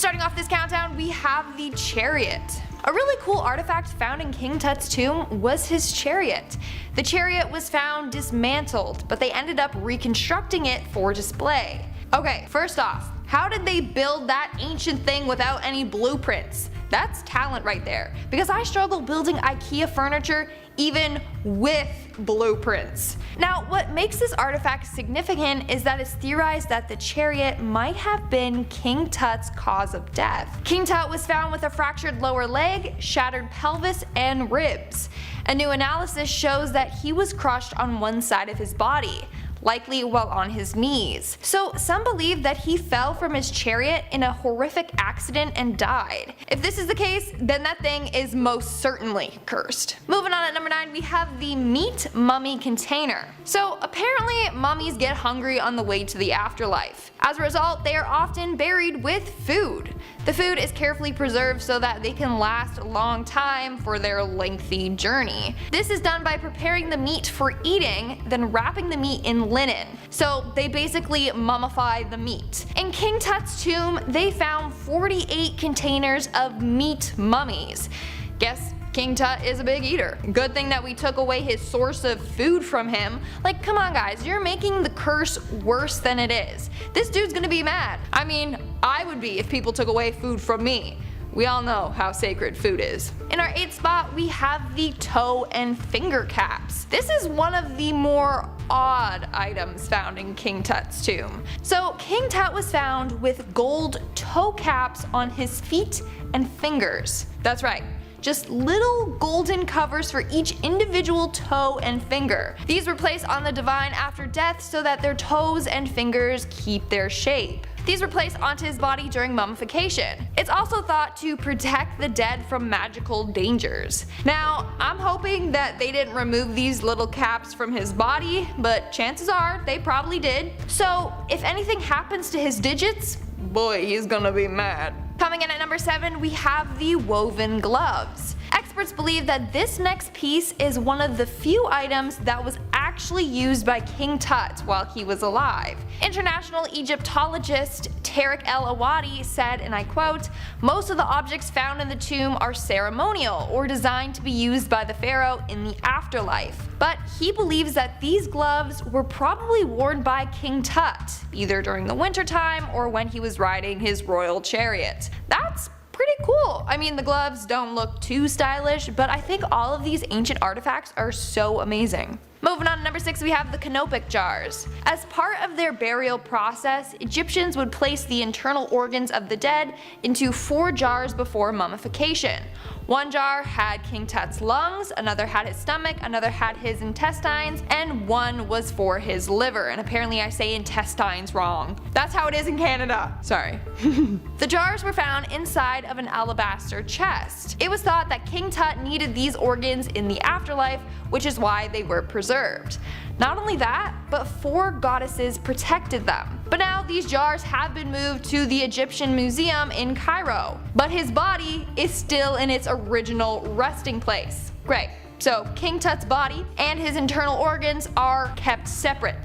Starting off this countdown, we have the Chariot. A really cool artifact found in King Tut's tomb was his chariot. The chariot was found dismantled, but they ended up reconstructing it for display. Okay, first off, how did they build that ancient thing without any blueprints? That's talent right there, because I struggle building IKEA furniture even with blueprints. Now, what makes this artifact significant is that it's theorized that the chariot might have been King Tut's cause of death. King Tut was found with a fractured lower leg, shattered pelvis, and ribs. A new analysis shows that he was crushed on one side of his body, likely while on his knees. So some believe that he fell from his chariot in a horrific accident and died. If this is the case, then that thing is most certainly cursed. Moving on at number 9, we have the meat mummy container. So apparently mummies get hungry on the way to the afterlife. As a result, they are often buried with food. The food is carefully preserved so that they can last a long time for their lengthy journey. This is done by preparing the meat for eating, then wrapping the meat in linen. So they basically mummify the meat. In King Tut's tomb, they found 48 containers of meat mummies. Guess King Tut is a big eater. Good thing that we took away his source of food from him. Like, come on guys, you're making the curse worse than it is. This dude's gonna be mad. I mean, I would be if people took away food from me. We all know how sacred food is. In our 8th spot, we have the toe and finger caps. This is one of the more odd items found in King Tut's tomb. So King Tut was found with gold toe caps on his feet and fingers. That's right, just little golden covers for each individual toe and finger. These were placed on the divine after death so that their toes and fingers keep their shape. These were placed onto his body during mummification. It's also thought to protect the dead from magical dangers. Now, I'm hoping that they didn't remove these little caps from his body, but chances are they probably did. So if anything happens to his digits, boy, he's gonna be mad. Coming in at number 7, we have the woven gloves. Experts believe that this next piece is one of the few items that was actually used by King Tut while he was alive. International Egyptologist Tariq El-Awadi said, and I quote, "Most of the objects found in the tomb are ceremonial or designed to be used by the pharaoh in the afterlife." But he believes that these gloves were probably worn by King Tut, either during the wintertime or when he was riding his royal chariot. That's pretty cool. I mean, the gloves don't look too stylish, but I think all of these ancient artifacts are so amazing. Moving on to number 6, we have the Canopic Jars. As part of their burial process, Egyptians would place the internal organs of the dead into 4 jars before mummification. One jar had King Tut's lungs, another had his stomach, another had his intestines, and one was for his liver. And apparently I say intestines wrong. That's how it is in Canada. Sorry. The jars were found inside of an alabaster chest. It was thought that King Tut needed these organs in the afterlife, which is why they were preserved. Not only that, but 4 goddesses protected them. But now these jars have been moved to the Egyptian Museum in Cairo, but his body is still in its original resting place. Great. So King Tut's body and his internal organs are kept separate.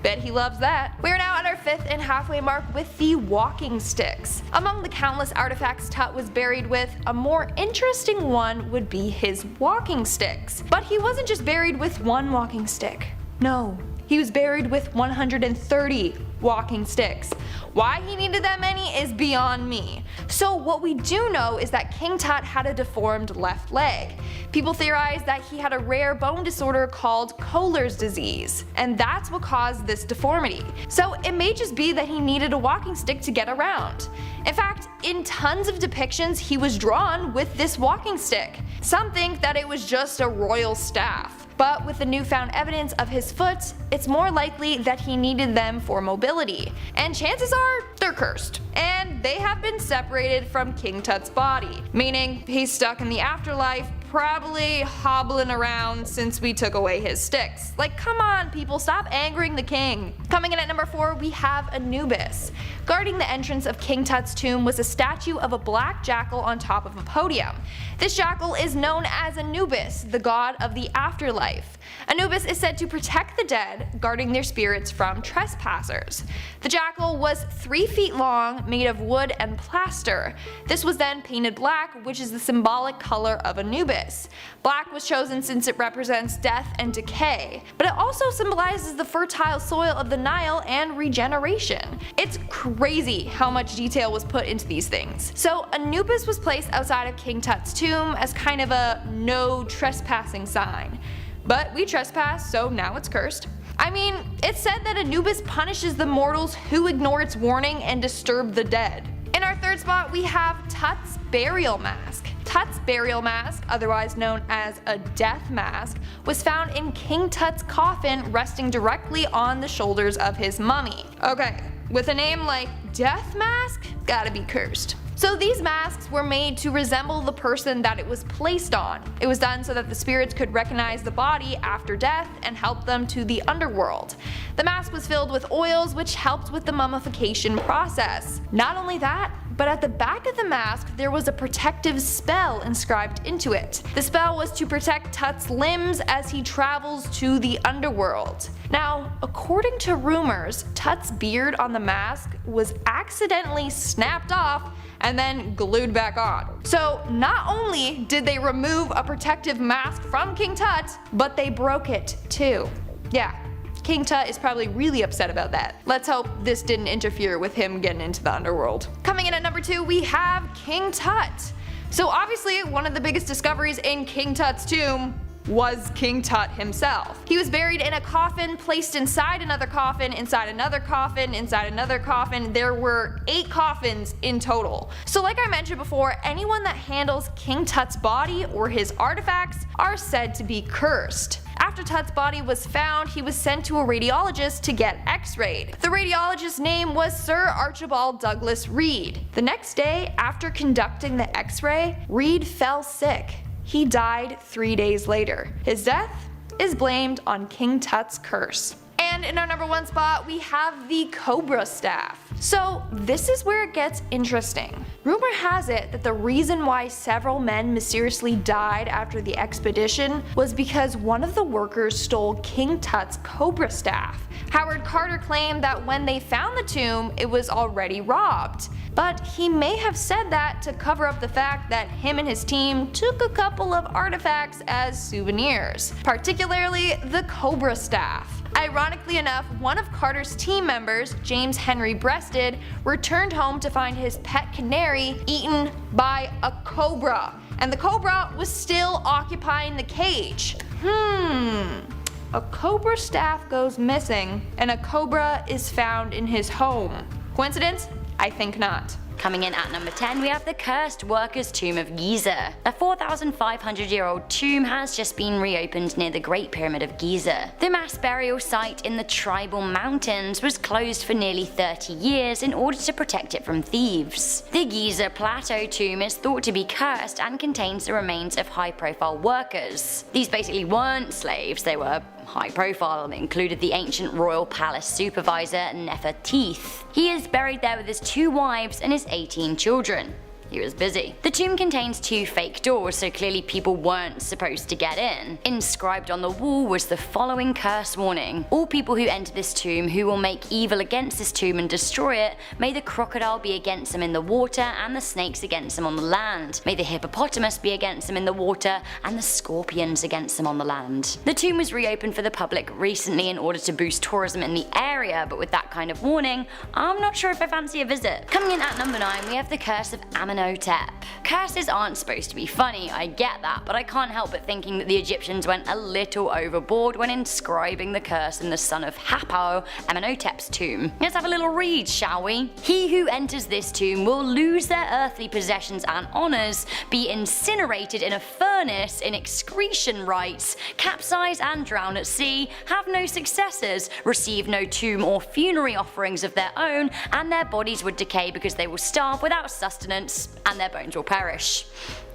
Bet he loves that. We are now at our 5th and halfway mark with the walking sticks. Among the countless artifacts Tut was buried with, a more interesting one would be his walking sticks. But he wasn't just buried with one walking stick. No, he was buried with 130 walking sticks. Why he needed that many is beyond me. So what we do know is that King Tut had a deformed left leg. People theorize that he had a rare bone disorder called Kohler's disease, and that's what caused this deformity. So it may just be that he needed a walking stick to get around. In fact, in tons of depictions he was drawn with this walking stick. Some think that it was just a royal staff. But with the newfound evidence of his foot, it's more likely that he needed them for mobility. And chances are, they're cursed. And they have been separated from King Tut's body, meaning he's stuck in the afterlife, probably hobbling around since we took away his sticks. Like, come on people, stop angering the king. Coming in at number 4, we have Anubis. Guarding the entrance of King Tut's tomb was a statue of a black jackal on top of a podium. This jackal is known as Anubis, the god of the afterlife. Anubis is said to protect the dead, guarding their spirits from trespassers. The jackal was 3 feet long, made of wood and plaster. This was then painted black, which is the symbolic color of Anubis. Black was chosen since it represents death and decay, but it also symbolizes the fertile soil of the Nile and regeneration. It's crazy how much detail was put into these things. So Anubis was placed outside of King Tut's tomb as kind of a no trespassing sign. But we trespassed, so now it's cursed. I mean, it's said that Anubis punishes the mortals who ignore its warning and disturb the dead. In our 3rd spot, we have Tut's burial mask. Tut's burial mask, otherwise known as a death mask, was found in King Tut's coffin resting directly on the shoulders of his mummy. Okay, with a name like Death Mask, gotta be cursed. So these masks were made to resemble the person that it was placed on. It was done so that the spirits could recognize the body after death and help them to the underworld. The mask was filled with oils which helped with the mummification process. Not only that, but at the back of the mask there was a protective spell inscribed into it. The spell was to protect Tut's limbs as he travels to the underworld. Now, according to rumors, Tut's beard on the mask was accidentally snapped off and then glued back on. So not only did they remove a protective mask from King Tut, but they broke it too. Yeah. King Tut is probably really upset about that. Let's hope this didn't interfere with him getting into the underworld. Coming in at number 2, we have King Tut. So obviously one of the biggest discoveries in King Tut's tomb was King Tut himself. He was buried in a coffin, placed inside another coffin, inside another coffin, inside another coffin. There were 8 coffins in total. So like I mentioned before, anyone that handles King Tut's body or his artifacts are said to be cursed. After Tut's body was found, he was sent to a radiologist to get x-rayed. The radiologist's name was Sir Archibald Douglas Reed. The next day, after conducting the x-ray, Reed fell sick. He died 3 days later. His death is blamed on King Tut's curse. And in our number 1 spot, we have the Cobra Staff. So this is where it gets interesting. Rumor has it that the reason why several men mysteriously died after the expedition was because one of the workers stole King Tut's Cobra Staff. Howard Carter claimed that when they found the tomb, it was already robbed. But he may have said that to cover up the fact that him and his team took a couple of artifacts as souvenirs, particularly the Cobra Staff. Ironically enough, one of Carter's team members, James Henry Breasted, returned home to find his pet canary eaten by a cobra, and the cobra was still occupying the cage. A Cobra Staff goes missing, and a cobra is found in his home. Coincidence? I think not. Coming in at number 10, we have the Cursed Workers' Tomb of Giza. A 4,500-year-old tomb has just been reopened near the Great Pyramid of Giza. The mass burial site in the Tribal Mountains was closed for nearly 30 years in order to protect it from thieves. The Giza Plateau tomb is thought to be cursed and contains the remains of high-profile workers. These basically weren't slaves, they were high profile, and included the ancient royal palace supervisor Nefertiti. He is buried there with his 2 wives and his 18 children. He was busy. The tomb contains 2 fake doors, so clearly people weren't supposed to get in. Inscribed on the wall was the following curse warning: all people who enter this tomb who will make evil against this tomb and destroy it, may the crocodile be against them in the water and the snakes against them on the land. May the hippopotamus be against them in the water and the scorpions against them on the land. The tomb was reopened for the public recently in order to boost tourism in the area, but with that kind of warning, I'm not sure if I fancy a visit. Coming in at number 9, we have the Curse of Amenhotep. Curses aren't supposed to be funny, I get that, but I can't help but thinking that the Egyptians went a little overboard when inscribing the curse in the son of Hapo, Amenhotep's tomb. Let's have a little read, shall we? He who enters this tomb will lose their earthly possessions and honors, be incinerated in a furnace in excretion rites, capsize and drown at sea, have no successors, receive no tomb or funerary offerings of their own, and their bodies would decay because they will starve without sustenance, and their bones will perish.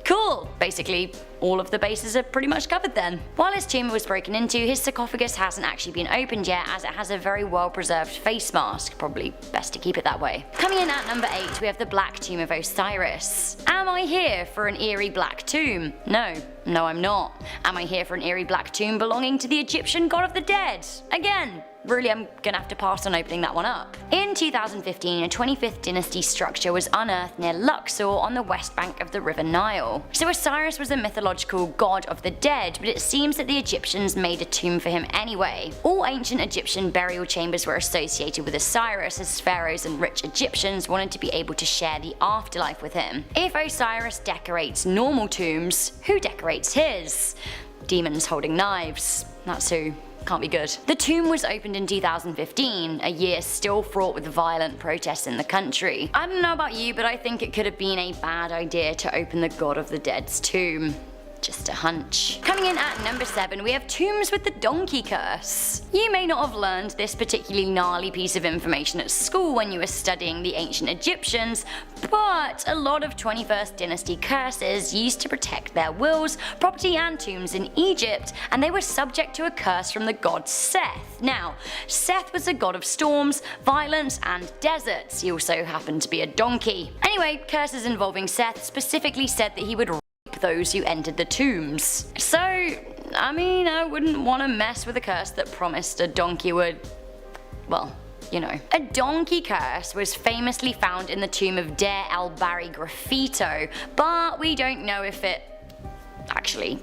Cool! Basically, all of the bases are pretty much covered then. While his tomb was broken into, his sarcophagus hasn't actually been opened yet, as it has a very well preserved face mask. Probably best to keep it that way. Coming in at number 8, we have the Black Tomb of Osiris. Am I here for an eerie black tomb? No. No, I'm not. Am I here for an eerie black tomb belonging to the Egyptian god of the dead? Again, really, I'm gonna have to pass on opening that one up. In 2015, a 25th dynasty structure was unearthed near Luxor on the west bank of the River Nile. So Osiris was a mythological god of the dead, but it seems that the Egyptians made a tomb for him anyway. All ancient Egyptian burial chambers were associated with Osiris, as pharaohs and rich Egyptians wanted to be able to share the afterlife with him. If Osiris decorates normal tombs, who decorates his? Demons holding knives. That's who. Can't be good. The tomb was opened in 2015, a year still fraught with violent protests in the country. I don't know about you, but I think it could have been a bad idea to open the god of the dead's tomb. Just a hunch. Coming in at number 7, we have tombs with the donkey curse. You may not have learned this particularly gnarly piece of information at school when you were studying the ancient Egyptians, but a lot of 21st dynasty curses used to protect their wills, property and tombs in Egypt, and they were subject to a curse from the god Seth. Now, Seth was a god of storms, violence and deserts. He also happened to be a donkey. Anyway, curses involving Seth specifically said that he would those who entered the tombs. So, I mean, I wouldn't want to mess with a curse that promised a donkey would, well, you know. A donkey curse was famously found in the tomb of Deir el-Bahri Graffito, but we don't know if it actually,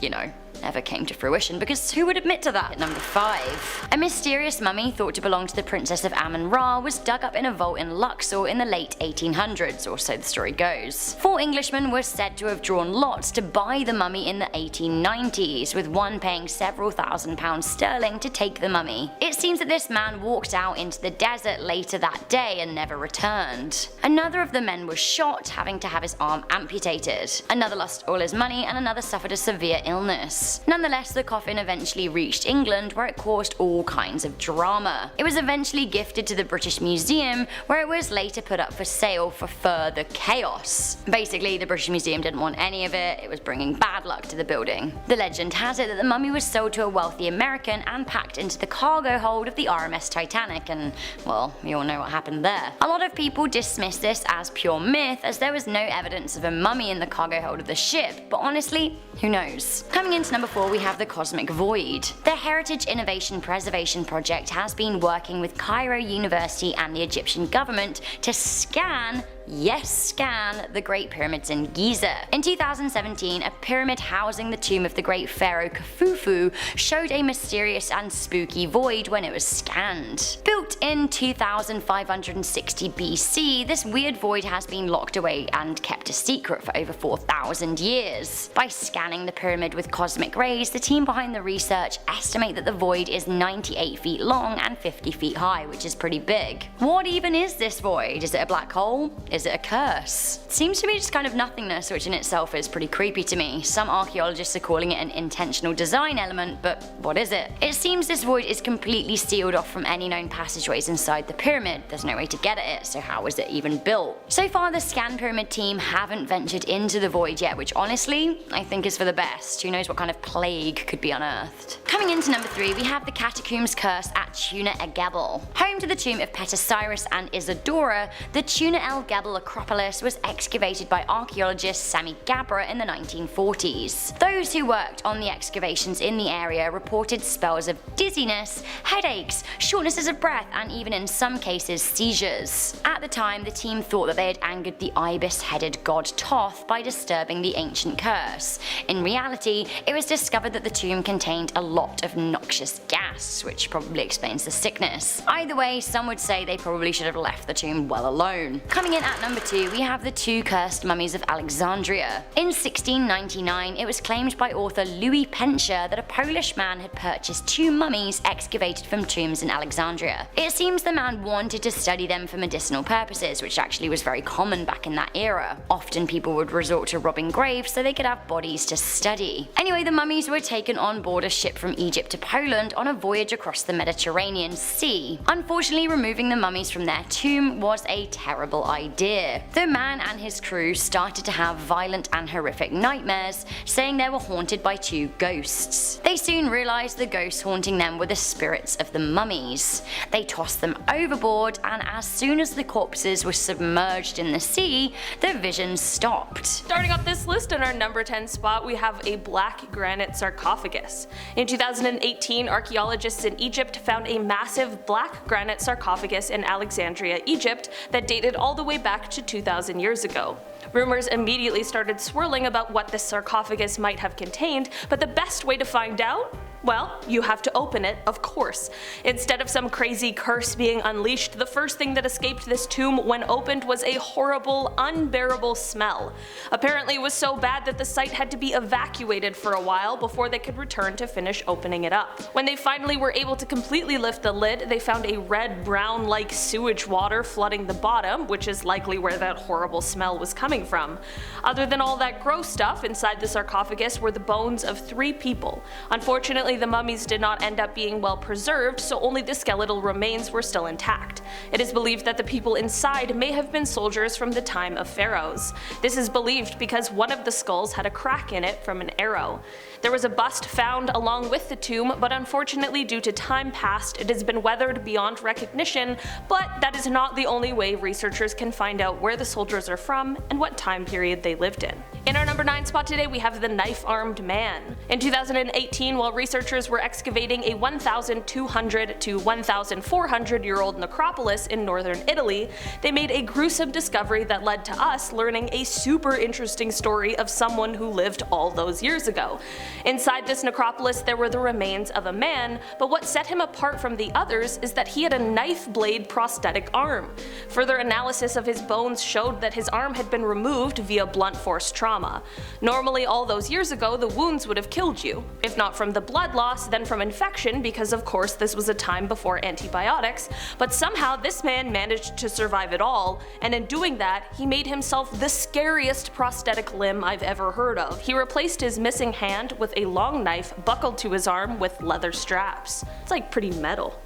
you know, never came to fruition, because who would admit to that? At number 5. A mysterious mummy thought to belong to the princess of Amun-Ra was dug up in a vault in Luxor in the late 1800s, or so the story goes. 4 Englishmen were said to have drawn lots to buy the mummy in the 1890s, with one paying several £1000s sterling to take the mummy. It seems that this man walked out into the desert later that day and never returned. Another of the men was shot, having to have his arm amputated. Another lost all his money, and another suffered a severe illness. Nonetheless, the coffin eventually reached England, where it caused all kinds of drama. It was eventually gifted to the British Museum, where it was later put up for sale for further chaos. Basically, the British Museum didn't want any of it, it was bringing bad luck to the building. The legend has it that the mummy was sold to a wealthy American and packed into the cargo hold of the RMS Titanic, and, well, we all know what happened there. A lot of people dismiss this as pure myth, as there was no evidence of a mummy in the cargo hold of the ship, but honestly, who knows? Coming into number 4, we have the Cosmic Void. The Heritage Innovation Preservation Project has been working with Cairo University and the Egyptian government to scan, yes, scan the Great Pyramids in Giza. In 2017, a pyramid housing the tomb of the great pharaoh Khufu showed a mysterious and spooky void when it was scanned. Built in 2560 BC, this weird void has been locked away and kept a secret for over 4,000 years. By scanning the pyramid with cosmic rays, the team behind the research estimate that the void is 98 feet long and 50 feet high, which is pretty big. What even is this void? Is it a black hole? Is it a curse? It seems to be just kind of nothingness, which in itself is pretty creepy to me. Some archaeologists are calling it an intentional design element, but what is it? It seems this void is completely sealed off from any known passageways inside the pyramid. There's no way to get at it, so how was it even built? So far, the Scan Pyramid team haven't ventured into the void yet, which honestly, I think is for the best. Who knows what kind of plague could be unearthed? Coming into number 3, we have the Catacombs Curse at Tuna El Gebel. Home to the tomb of Pet Osiris and Isidora, the Tuna El Gebel Acropolis was excavated by archaeologist Sami Gabra in the 1940s. Those who worked on the excavations in the area reported spells of dizziness, headaches, shortnesses of breath, and even in some cases seizures. At the time, the team thought that they had angered the ibis-headed god Thoth by disturbing the ancient curse. In reality, it was discovered that the tomb contained a lot of noxious gas, which probably explains the sickness. Either way, some would say they probably should have left the tomb well alone. Coming in at number 2, we have the 2 cursed mummies of Alexandria. In 1699, it was claimed by author Louis Penscher that a Polish man had purchased 2 mummies excavated from tombs in Alexandria. It seems the man wanted to study them for medicinal purposes, which actually was very common back in that era. Often people would resort to robbing graves so they could have bodies to study. Anyway, the mummies were taken on board a ship from Egypt to Poland on a voyage across the Mediterranean Sea. Unfortunately, removing the mummies from their tomb was a terrible idea. idea. The man and his crew started to have violent and horrific nightmares, saying they were haunted by two ghosts. They soon realized the ghosts haunting them were the spirits of the mummies. They tossed them overboard, and as soon as the corpses were submerged in the sea, the visions stopped. Starting off this list in our number 10 spot, we have a black granite sarcophagus. In 2018, archaeologists in Egypt found a massive black granite sarcophagus in Alexandria, Egypt that dated all the way back to 2,000 years ago. Rumors immediately started swirling about what this sarcophagus might have contained, but the best way to find out? Well, you have to open it, of course. Instead of some crazy curse being unleashed, the first thing that escaped this tomb when opened was a horrible, unbearable smell. Apparently it was so bad that the site had to be evacuated for a while before they could return to finish opening it up. When they finally were able to completely lift the lid, they found a red-brown like sewage water flooding the bottom, which is likely where that horrible smell was coming from. Other than all that gross stuff, inside the sarcophagus were the bones of 3 people. Unfortunately, the mummies did not end up being well preserved, so only the skeletal remains were still intact. It is believed that the people inside may have been soldiers from the time of pharaohs. This is believed because one of the skulls had a crack in it from an arrow. There was a bust found along with the tomb, but unfortunately due to time past, it has been weathered beyond recognition, but that is not the only way researchers can find out where the soldiers are from and what time period they lived in. In our number 9 spot today, we have the knife-armed man. In 2018, while researchers were excavating a 1,200 to 1,400 year old necropolis in northern Italy, they made a gruesome discovery that led to us learning a super interesting story of someone who lived all those years ago. Inside this necropolis there were the remains of a man, but what set him apart from the others is that he had a knife blade prosthetic arm. Further analysis of his bones showed that his arm had been removed via blunt force trauma. Normally all those years ago the wounds would have killed you, if not from the blood loss then from infection, because of course this was a time before antibiotics, but somehow this man managed to survive it all, and in doing that he made himself the scariest prosthetic limb I've ever heard of. He replaced his missing hand with a long knife buckled to his arm with leather straps. It's like pretty metal.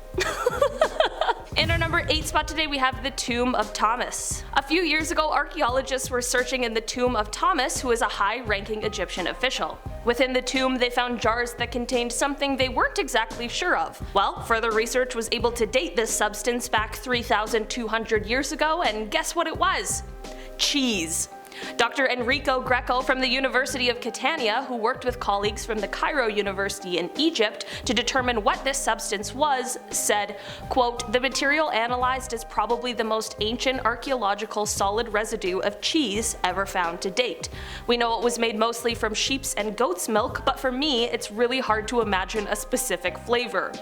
In our number 8 spot today, we have the Tomb of Thomas. A few years ago, archaeologists were searching in the tomb of Thomas, who is a high-ranking Egyptian official. Within the tomb, they found jars that contained something they weren't exactly sure of. Well, further research was able to date this substance back 3,200 years ago, and guess what it was? Cheese. Dr. Enrico Greco from the University of Catania, who worked with colleagues from the Cairo University in Egypt to determine what this substance was, said, quote, "The material analyzed is probably the most ancient archaeological solid residue of cheese ever found to date. We know it was made mostly from sheep's and goat's milk, but for me it's really hard to imagine a specific flavor."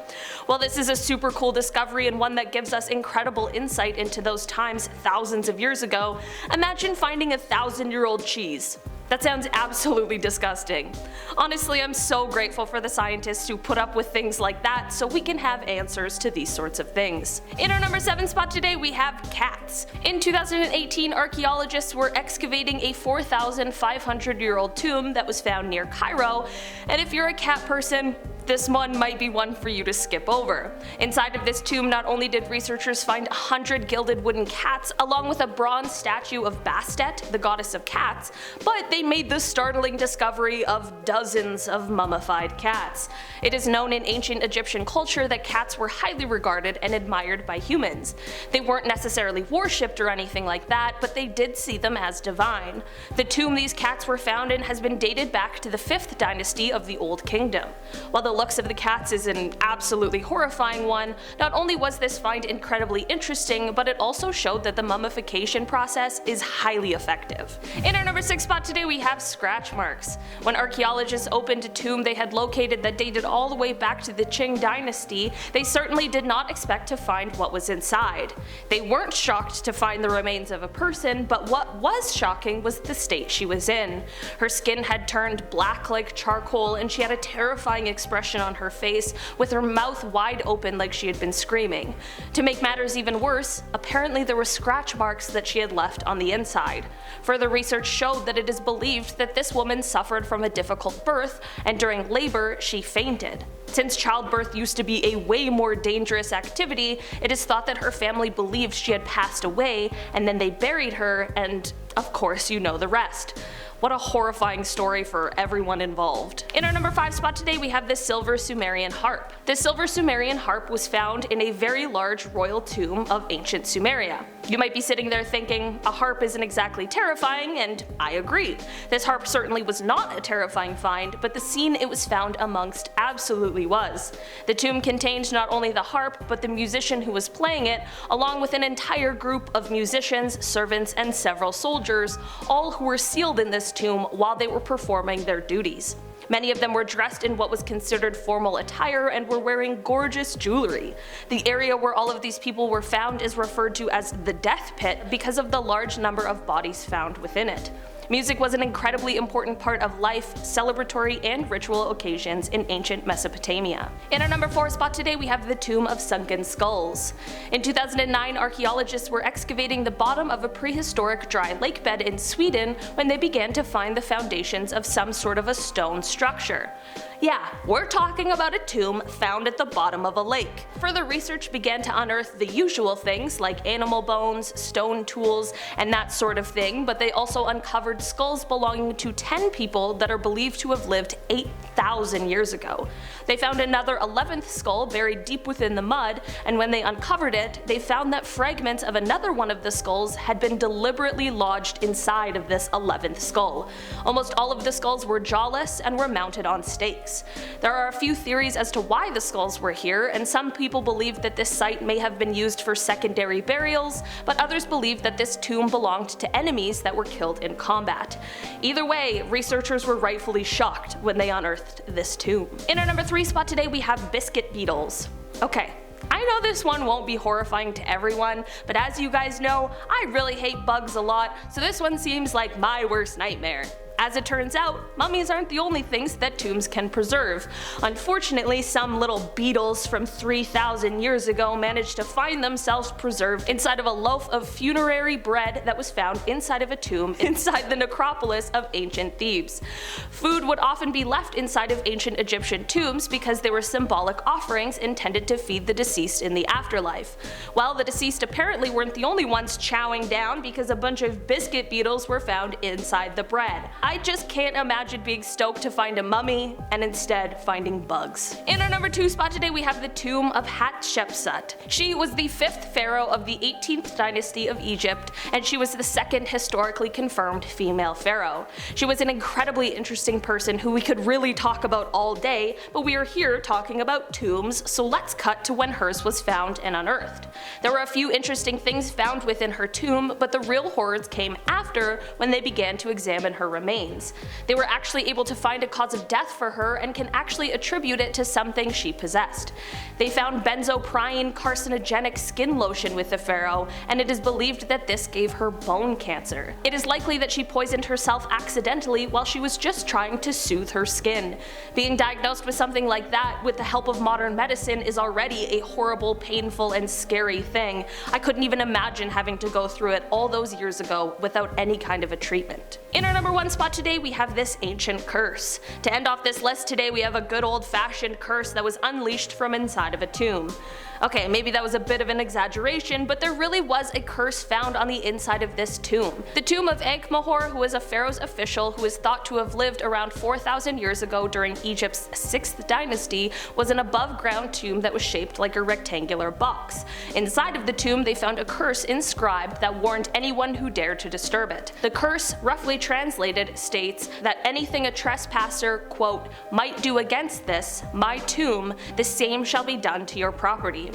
While this is a super cool discovery and one that gives us incredible insight into those times thousands of years ago, imagine finding a 1,000-year-old cheese. That sounds absolutely disgusting. Honestly, I'm so grateful for the scientists who put up with things like that so we can have answers to these sorts of things. In our number 7 spot today, we have cats. In 2018, archaeologists were excavating a 4,500-year-old tomb that was found near Cairo, and if you're a cat person, this one might be one for you to skip over. Inside of this tomb, not only did researchers find 100 gilded wooden cats along with a bronze statue of Bastet, the goddess of cats, but they made the startling discovery of dozens of mummified cats. It is known in ancient Egyptian culture that cats were highly regarded and admired by humans. They weren't necessarily worshipped or anything like that, but they did see them as divine. The tomb these cats were found in has been dated back to the 5th dynasty of the Old Kingdom. While the looks of the cats is an absolutely horrifying one, not only was this find incredibly interesting, but it also showed that the mummification process is highly effective. In our number 6 spot today, we have scratch marks. When archaeologists opened a tomb they had located that dated all the way back to the Qing dynasty, they certainly did not expect to find what was inside. They weren't shocked to find the remains of a person, but what was shocking was the state she was in. Her skin had turned black like charcoal and she had a terrifying expression expression on her face, with her mouth wide open like she had been screaming. To make matters even worse, apparently there were scratch marks that she had left on the inside. Further research showed that it is believed that this woman suffered from a difficult birth, and during labor she fainted. Since childbirth used to be a way more dangerous activity, it is thought that her family believed she had passed away, and then they buried her, and of course you know the rest. What a horrifying story for everyone involved. In our number 5 spot today, we have the silver Sumerian harp. The silver Sumerian harp was found in a very large royal tomb of ancient Sumeria. You might be sitting there thinking, a harp isn't exactly terrifying, and I agree. This harp certainly was not a terrifying find, but the scene it was found amongst absolutely was. The tomb contained not only the harp, but the musician who was playing it, along with an entire group of musicians, servants, and several soldiers, all who were sealed in this tomb while they were performing their duties. Many of them were dressed in what was considered formal attire and were wearing gorgeous jewelry. The area where all of these people were found is referred to as the death pit because of the large number of bodies found within it. Music was an incredibly important part of life, celebratory and ritual occasions in ancient Mesopotamia. In our number 4 spot today, we have the Tomb of Sunken Skulls. In 2009, archaeologists were excavating the bottom of a prehistoric dry lake bed in Sweden when they began to find the foundations of some sort of a stone structure. Yeah, we're talking about a tomb found at the bottom of a lake. Further research began to unearth the usual things like animal bones, stone tools, and that sort of thing, but they also uncovered skulls belonging to 10 people that are believed to have lived 8,000 years ago. They found another 11th skull buried deep within the mud, and when they uncovered it, they found that fragments of another one of the skulls had been deliberately lodged inside of this 11th skull. Almost all of the skulls were jawless and were mounted on stakes. There are a few theories as to why the skulls were here, and some people believe that this site may have been used for secondary burials, but others believe that this tomb belonged to enemies that were killed in combat. Either way, researchers were rightfully shocked when they unearthed this tomb. In our number 3 spot today, we have Biscuit beetles. Okay, I know this one won't be horrifying to everyone, but as you guys know, I really hate bugs a lot, so this one seems like my worst nightmare. As it turns out, mummies aren't the only things that tombs can preserve. Unfortunately, some little beetles from 3,000 years ago managed to find themselves preserved inside of a loaf of funerary bread that was found inside of a tomb inside the necropolis of ancient Thebes. Food would often be left inside of ancient Egyptian tombs because they were symbolic offerings intended to feed the deceased in the afterlife. Well, the deceased apparently weren't the only ones chowing down because a bunch of biscuit beetles were found inside the bread. I just can't imagine being stoked to find a mummy and instead finding bugs. In our number 2 spot today, we have the tomb of Hatshepsut. She was the 5th pharaoh of the 18th dynasty of Egypt, and she was the 2nd historically confirmed female pharaoh. She was an incredibly interesting person who we could really talk about all day, but we are here talking about tombs, so let's cut to when hers was found and unearthed. There were a few interesting things found within her tomb, but the real horrors came after when they began to examine her remains. They were actually able to find a cause of death for her and can actually attribute it to something she possessed. They found benzoprine carcinogenic skin lotion with the pharaoh, and it is believed that this gave her bone cancer. It is likely that she poisoned herself accidentally while she was just trying to soothe her skin. Being diagnosed with something like that with the help of modern medicine is already a horrible, painful, and scary thing. I couldn't even imagine having to go through it all those years ago without any kind of a treatment. In our number 1 spot today, we have this ancient curse. To end off this list today, we have a good old-fashioned curse that was unleashed from inside of a tomb. Okay, maybe that was a bit of an exaggeration, but there really was a curse found on the inside of this tomb. The tomb of Ankh-Mahor, who was a pharaoh's official who is thought to have lived around 4,000 years ago during Egypt's 6th dynasty, was an above-ground tomb that was shaped like a rectangular box. Inside of the tomb, they found a curse inscribed that warned anyone who dared to disturb it. The curse, roughly translated, states that anything a trespasser, quote, might do against this, my tomb, the same shall be done to your property.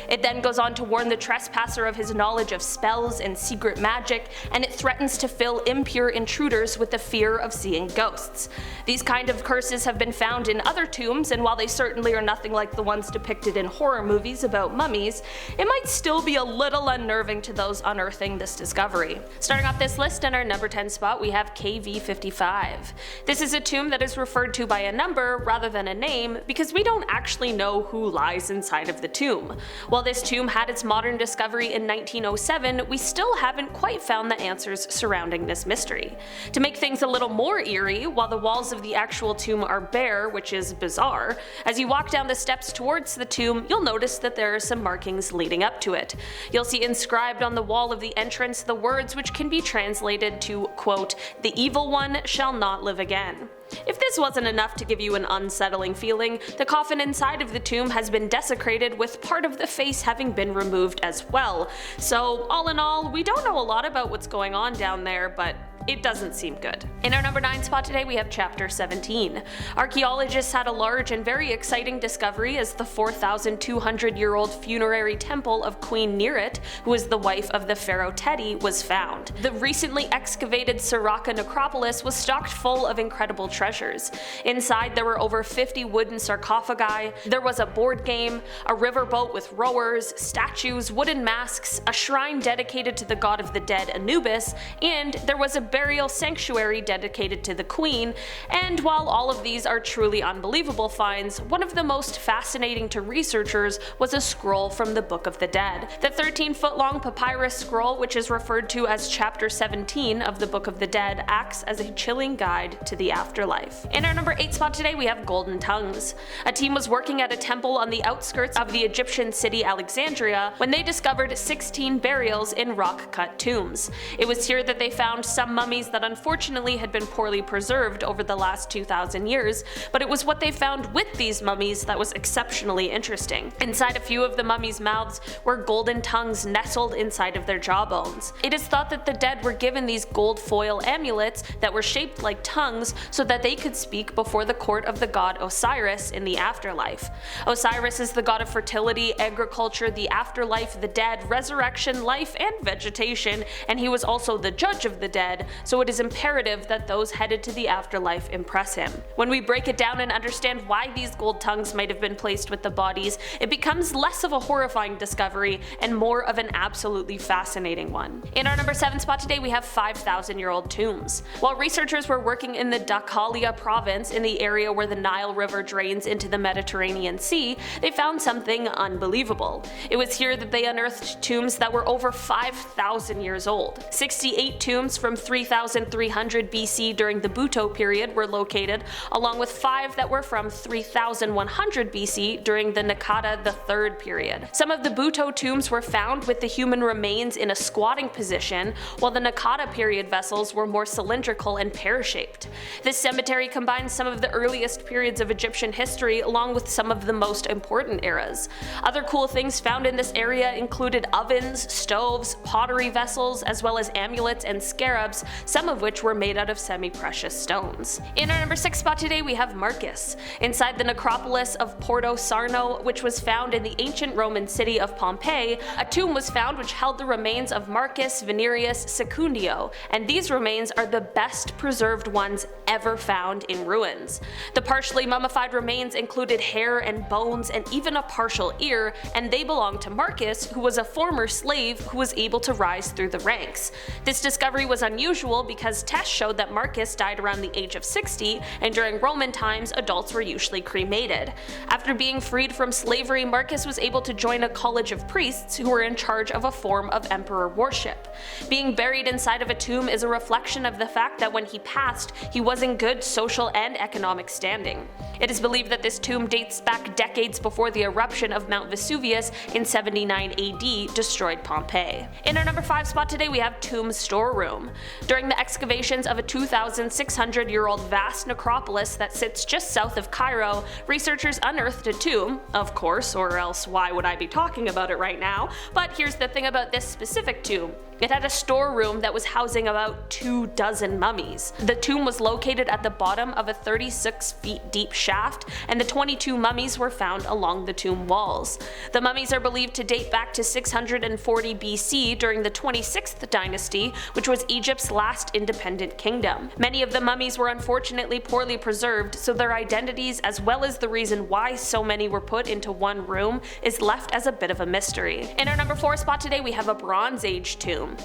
It then goes on to warn the trespasser of his knowledge of spells and secret magic, and it threatens to fill impure intruders with the fear of seeing ghosts. These kind of curses have been found in other tombs, and while they certainly are nothing like the ones depicted in horror movies about mummies, it might still be a little unnerving to those unearthing this discovery. Starting off this list in our number 10 spot, we have KV55. This is a tomb that is referred to by a number rather than a name because we don't actually know who lies inside of the tomb. While this tomb had its modern discovery in 1907, we still haven't quite found the answers surrounding this mystery. To make things a little more eerie, while the walls of the actual tomb are bare, which is bizarre, as you walk down the steps towards the tomb, you'll notice that there are some markings leading up to it. You'll see inscribed on the wall of the entrance the words which can be translated to, quote, "The evil one shall not live again." If this wasn't enough to give you an unsettling feeling, the coffin inside of the tomb has been desecrated, with part of the face having been removed as well. So all in all, we don't know a lot about what's going on down there, but it doesn't seem good. In our number 9 spot today, we have Chapter 17. Archaeologists had a large and very exciting discovery as the 4,200-year-old funerary temple of Queen Nerit, who was the wife of the pharaoh Tepe, was found. The recently excavated Siraka necropolis was stocked full of incredible treasures. Inside there were over 50 wooden sarcophagi, there was a board game, a riverboat with rowers, statues, wooden masks, a shrine dedicated to the god of the dead Anubis, and there was a burial sanctuary dedicated to the queen. And while all of these are truly unbelievable finds, one of the most fascinating to researchers was a scroll from the Book of the Dead. The 13-foot-long papyrus scroll, which is referred to as Chapter 17 of the Book of the Dead, acts as a chilling guide to the afterlife. In our number 8 spot today, we have Golden Tongues. A team was working at a temple on the outskirts of the Egyptian city Alexandria when they discovered 16 burials in rock-cut tombs. It was here that they found some mummies that unfortunately had been poorly preserved over the last 2,000 years, but it was what they found with these mummies that was exceptionally interesting. Inside a few of the mummies' mouths were golden tongues nestled inside of their jawbones. It is thought that the dead were given these gold foil amulets that were shaped like tongues so that they could speak before the court of the god Osiris in the afterlife. Osiris is the god of fertility, agriculture, the afterlife, the dead, resurrection, life, and vegetation, and he was also the judge of the dead, so it is imperative that those headed to the afterlife impress him. When we break it down and understand why these gold tongues might have been placed with the bodies, it becomes less of a horrifying discovery and more of an absolutely fascinating one. In our number 7 spot today, we have 5,000-year-old tombs. While researchers were working in the Dakalia province in the area where the Nile River drains into the Mediterranean Sea, they found something unbelievable. It was here that they unearthed tombs that were over 5,000 years old. 68 tombs from 3,300 BC during the Buto period were located, along with 5 that were from 3,100 BC during the Nakata III period. Some of the Buto tombs were found with the human remains in a squatting position, while the Nakata period vessels were more cylindrical and pear-shaped. This cemetery combines some of the earliest periods of Egyptian history along with some of the most important eras. Other cool things found in this area included ovens, stoves, pottery vessels, as well as amulets and scarabs, some of which were made out of semi-precious stones. In our number 6 spot today, we have Marcus. Inside the necropolis of Porto Sarno, which was found in the ancient Roman city of Pompeii, a tomb was found which held the remains of Marcus Venerius Secundio, and these remains are the best preserved ones ever found in ruins. The partially mummified remains included hair and bones and even a partial ear, and they belonged to Marcus, who was a former slave who was able to rise through the ranks. This discovery was unusual because tests showed that Marcus died around the age of 60, and during Roman times, adults were usually cremated. After being freed from slavery, Marcus was able to join a college of priests who were in charge of a form of emperor worship. Being buried inside of a tomb is a reflection of the fact that when he passed, he was in good social and economic standing. It is believed that this tomb dates back decades before the eruption of Mount Vesuvius in 79 AD destroyed Pompeii. In our number 5 spot today, we have Tomb Storeroom. During the excavations of a 2,600-year-old vast necropolis that sits just south of Cairo, researchers unearthed a tomb, of course, or else why would I be talking about it right now? But here's the thing about this specific tomb. It had a storeroom that was housing about 24 mummies. The tomb was located at the bottom of a 36 feet deep shaft, and the 22 mummies were found along the tomb walls. The mummies are believed to date back to 640 BC during the 26th dynasty, which was Egypt's last independent kingdom. Many of the mummies were unfortunately poorly preserved, so their identities as well as the reason why so many were put into one room is left as a bit of a mystery. In our number 4 spot today we have a Bronze Age tomb.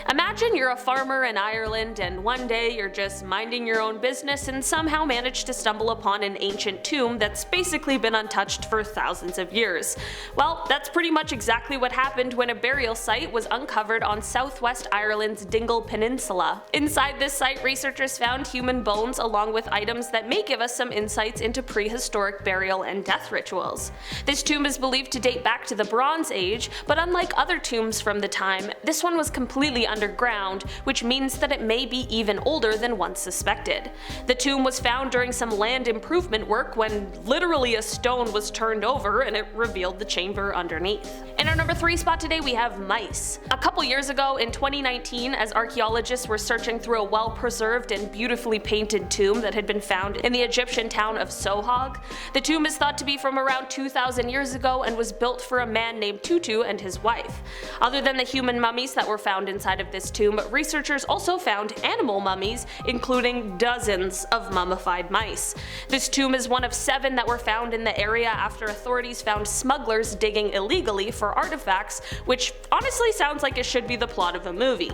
Imagine you're a farmer in Ireland and one day you're just minding your own business and somehow manage to stumble upon an ancient tomb that's basically been untouched for thousands of years. Well, that's pretty much exactly what happened when a burial site was uncovered on southwest Ireland's Dingle Peninsula. Inside this site, researchers found human bones along with items that may give us some insights into prehistoric burial and death rituals. This tomb is believed to date back to the Bronze Age, but unlike other tombs from the time, this one was completely underground, which means that it may be even older than once suspected. The tomb was found during some land improvement work when literally a stone was turned over and it revealed the chamber underneath. In our number 3 spot today we have mice. A couple years ago in 2019, as archaeologists were searching through a well-preserved and beautifully painted tomb that had been found in the Egyptian town of Sohag, the tomb is thought to be from around 2,000 years ago and was built for a man named Tutu and his wife. Other than the human mummies that were found inside of this tomb, researchers also found animal mummies, including dozens of mummified mice. This tomb is one of 7 that were found in the area after authorities found smugglers digging illegally for artifacts, which honestly sounds like it should be the plot of a movie.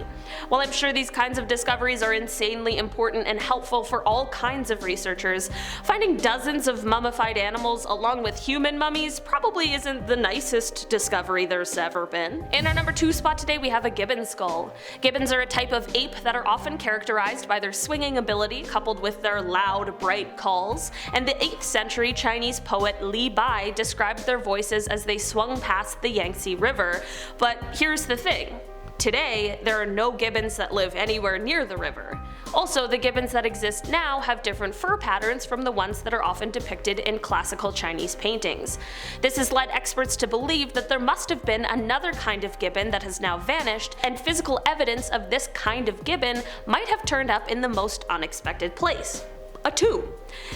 While I'm sure these kinds of discoveries are insanely important and helpful for all kinds of researchers, finding dozens of mummified animals along with human mummies probably isn't the nicest discovery there's ever been. In our number 2 spot today we have a Gibbon Skull. Gibbons are a type of ape that are often characterized by their swinging ability coupled with their loud, bright calls, and the 8th century Chinese poet Li Bai described their voices as they swung past the Yangtze River. But here's the thing. Today, there are no gibbons that live anywhere near the river. Also, the gibbons that exist now have different fur patterns from the ones that are often depicted in classical Chinese paintings. This has led experts to believe that there must have been another kind of gibbon that has now vanished, and physical evidence of this kind of gibbon might have turned up in the most unexpected place: a tomb.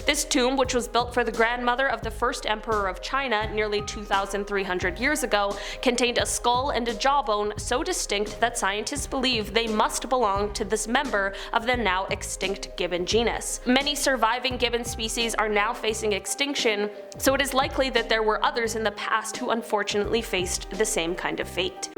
This tomb, which was built for the grandmother of the first emperor of China nearly 2,300 years ago, contained a skull and a jawbone so distinct that scientists believe they must belong to this member of the now extinct gibbon genus. Many surviving gibbon species are now facing extinction, so it is likely that there were others in the past who unfortunately faced the same kind of fate.